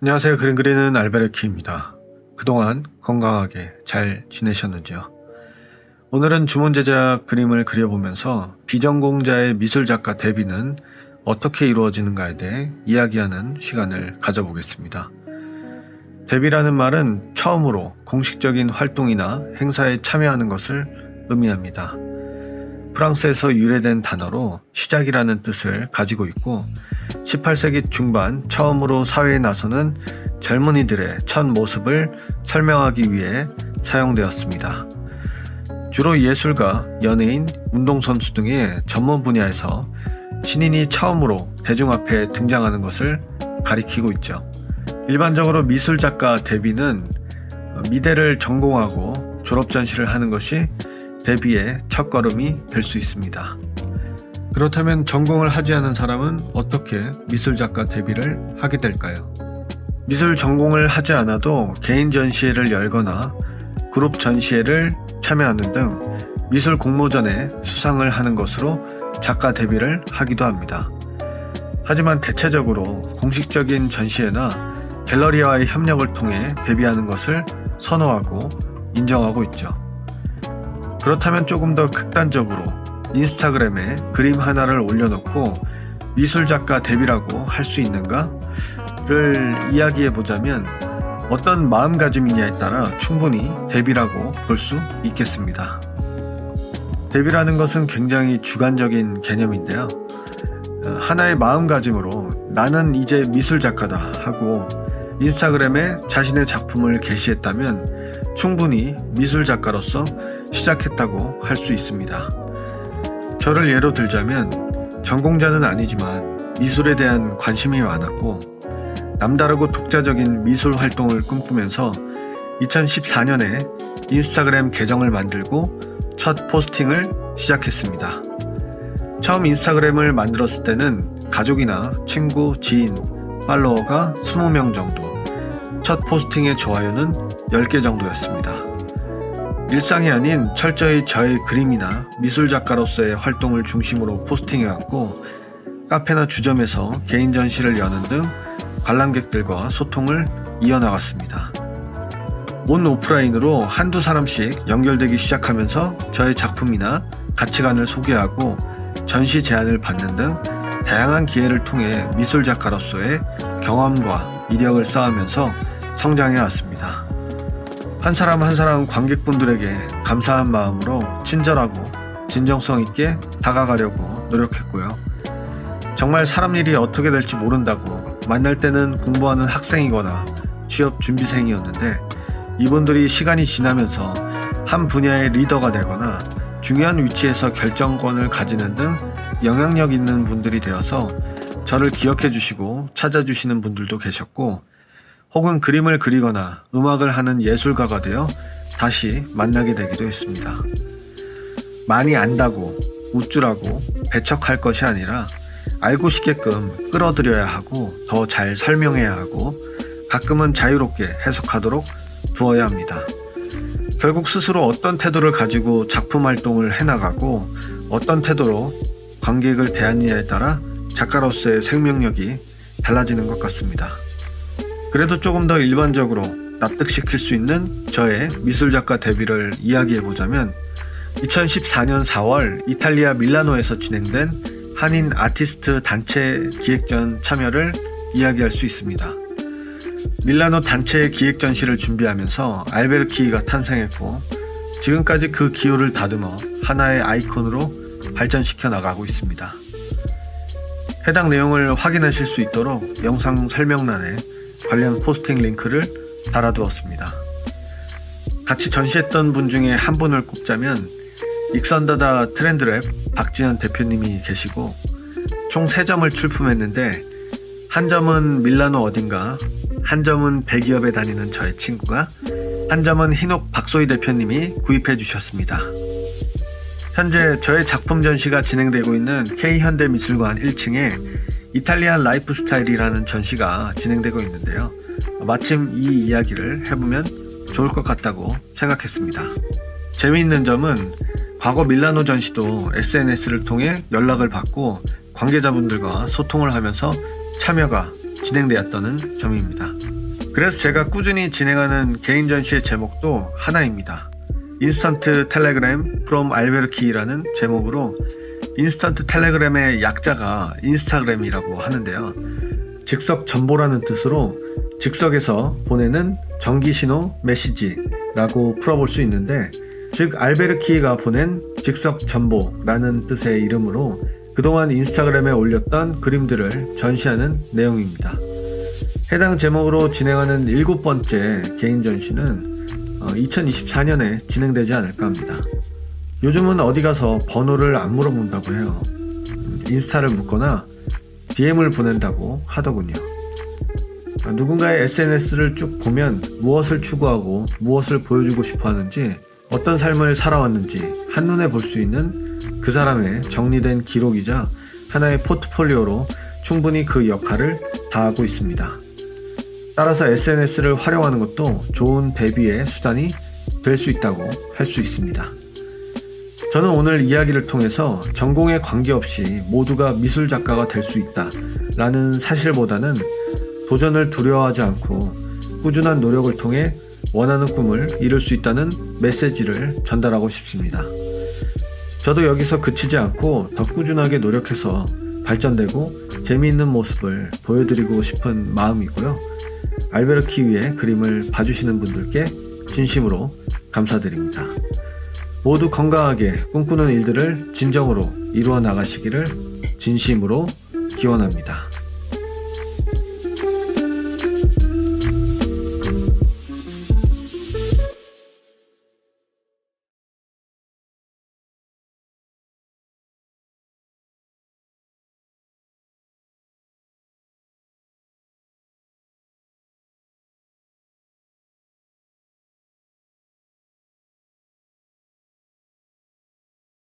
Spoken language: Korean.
안녕하세요. 그림 그리는 알베르키입니다. 그동안 건강하게 잘 지내셨는지요? 오늘은 주문 제작 그림을 그려보면서 비전공자의 미술작가 데뷔는 어떻게 이루어지는가에 대해 이야기하는 시간을 가져보겠습니다. 데뷔라는 말은 처음으로 공식적인 활동이나 행사에 참여하는 것을 의미합니다. 프랑스에서 유래된 단어로 시작이라는 뜻을 가지고 있고 18세기 중반 처음으로 사회에 나서는 젊은이들의 첫 모습을 설명하기 위해 사용되었습니다. 주로 예술가, 연예인, 운동선수 등의 전문 분야에서 신인이 처음으로 대중 앞에 등장하는 것을 가리키고 있죠. 일반적으로 미술작가 데뷔는 미대를 전공하고 졸업전시를 하는 것이 데뷔의 첫걸음이 될 수 있습니다. 그렇다면 전공을 하지 않은 사람은 어떻게 미술작가 데뷔를 하게 될까요? 미술 전공을 하지 않아도 개인 전시회를 열거나 그룹 전시회를 참여하는 등 미술 공모전에 수상을 하는 것으로 작가 데뷔를 하기도 합니다. 하지만 대체적으로 공식적인 전시회나 갤러리와의 협력을 통해 데뷔하는 것을 선호하고 인정하고 있죠. 그렇다면 조금 더 극단적으로 인스타그램에 그림 하나를 올려놓고 미술작가 데뷔라고 할 수 있는가를 이야기해 보자면 어떤 마음가짐이냐에 따라 충분히 데뷔라고 볼 수 있겠습니다. 데뷔라는 것은 굉장히 주관적인 개념인데요. 하나의 마음가짐으로 나는 이제 미술작가다 하고 인스타그램에 자신의 작품을 게시했다면 충분히 미술작가로서 시작했다고 할 수 있습니다. 저를 예로 들자면 전공자는 아니지만 미술에 대한 관심이 많았고 남다르고 독자적인 미술 활동을 꿈꾸면서 2014년에 인스타그램 계정을 만들고 첫 포스팅을 시작했습니다. 처음 인스타그램을 만들었을 때는 가족이나 친구, 지인, 팔로워가 20명 정도, 첫 포스팅의 좋아요는 10개 정도였습니다. 일상이 아닌 철저히 저의 그림이나 미술작가로서의 활동을 중심으로 포스팅해왔고 카페나 주점에서 개인 전시를 여는 등 관람객들과 소통을 이어나갔습니다. 온 오프라인으로 한두 사람씩 연결되기 시작하면서 저의 작품이나 가치관을 소개하고 전시 제안을 받는 등 다양한 기회를 통해 미술작가로서의 경험과 이력을 쌓으면서 성장해왔습니다. 한 사람 한 사람 관객분들에게 감사한 마음으로 친절하고 진정성 있게 다가가려고 노력했고요. 정말 사람 일이 어떻게 될지 모른다고 만날 때는 공부하는 학생이거나 취업 준비생이었는데 이분들이 시간이 지나면서 한 분야의 리더가 되거나 중요한 위치에서 결정권을 가지는 등 영향력 있는 분들이 되어서 저를 기억해 주시고 찾아주시는 분들도 계셨고 혹은 그림을 그리거나 음악을 하는 예술가가 되어 다시 만나게 되기도 했습니다. 많이 안다고 우쭐하고 배척할 것이 아니라 알고 싶게끔 끌어들여야 하고 더 잘 설명해야 하고 가끔은 자유롭게 해석하도록 두어야 합니다. 결국 스스로 어떤 태도를 가지고 작품 활동을 해나가고 어떤 태도로 관객을 대하느냐에 따라 작가로서의 생명력이 달라지는 것 같습니다. 그래도 조금 더 일반적으로 납득시킬 수 있는 저의 미술작가 데뷔를 이야기해보자면 2014년 4월 이탈리아 밀라노에서 진행된 한인 아티스트 단체 기획전 참여를 이야기할 수 있습니다. 밀라노 단체 기획 전시를 준비하면서 알베르키가 탄생했고 지금까지 그 기호를 다듬어 하나의 아이콘으로 발전시켜 나가고 있습니다. 해당 내용을 확인하실 수 있도록 영상 설명란에 관련 포스팅 링크를 달아두었습니다. 같이 전시했던 분 중에 한 분을 꼽자면 익선다다 트렌드랩 박지현 대표님이 계시고 총 3점을 출품했는데 한 점은 밀라노 어딘가, 한 점은 대기업에 다니는 저의 친구가, 한 점은 hinok 박소희 대표님이 구입해 주셨습니다. 현재 저의 작품 전시가 진행되고 있는 K현대미술관 1층에 이탈리안 라이프 스타일이라는 전시가 진행되고 있는데요. 마침 이 이야기를 해보면 좋을 것 같다고 생각했습니다. 재미있는 점은 과거 밀라노 전시도 SNS를 통해 연락을 받고 관계자분들과 소통을 하면서 참여가 진행되었다는 점입니다. 그래서 제가 꾸준히 진행하는 개인 전시의 제목도 하나입니다. 인스턴트 텔레그램 from 알베르키라는 제목으로 인스턴트 텔레그램의 약자가 인스타그램이라고 하는데요. 즉석 전보라는 뜻으로 즉석에서 보내는 전기신호 메시지라고 풀어볼 수 있는데, 즉 알베르키가 보낸 즉석 전보라는 뜻의 이름으로 그동안 인스타그램에 올렸던 그림들을 전시하는 내용입니다. 해당 제목으로 진행하는 7번째 개인 전시는 2024년에 진행되지 않을까 합니다. 요즘은 어디 가서 번호를 안 물어본다고 해요. 인스타를 묻거나 DM을 보낸다고 하더군요. 누군가의 SNS를 쭉 보면 무엇을 추구하고 무엇을 보여주고 싶어 하는지, 어떤 삶을 살아왔는지 한눈에 볼 수 있는 그 사람의 정리된 기록이자 하나의 포트폴리오로 충분히 그 역할을 다하고 있습니다. 따라서 SNS를 활용하는 것도 좋은 대비의 수단이 될 수 있다고 할 수 있습니다. 저는 오늘 이야기를 통해서 전공에 관계없이 모두가 미술 작가가 될 수 있다 라는 사실보다는 도전을 두려워하지 않고 꾸준한 노력을 통해 원하는 꿈을 이룰 수 있다는 메시지를 전달하고 싶습니다. 저도 여기서 그치지 않고 더 꾸준하게 노력해서 발전되고 재미있는 모습을 보여드리고 싶은 마음이고요. 알베르키 위의 그림을 봐주시는 분들께 진심으로 감사드립니다. 모두 건강하게 꿈꾸는 일들을 진정으로 이루어 나가시기를 진심으로 기원합니다.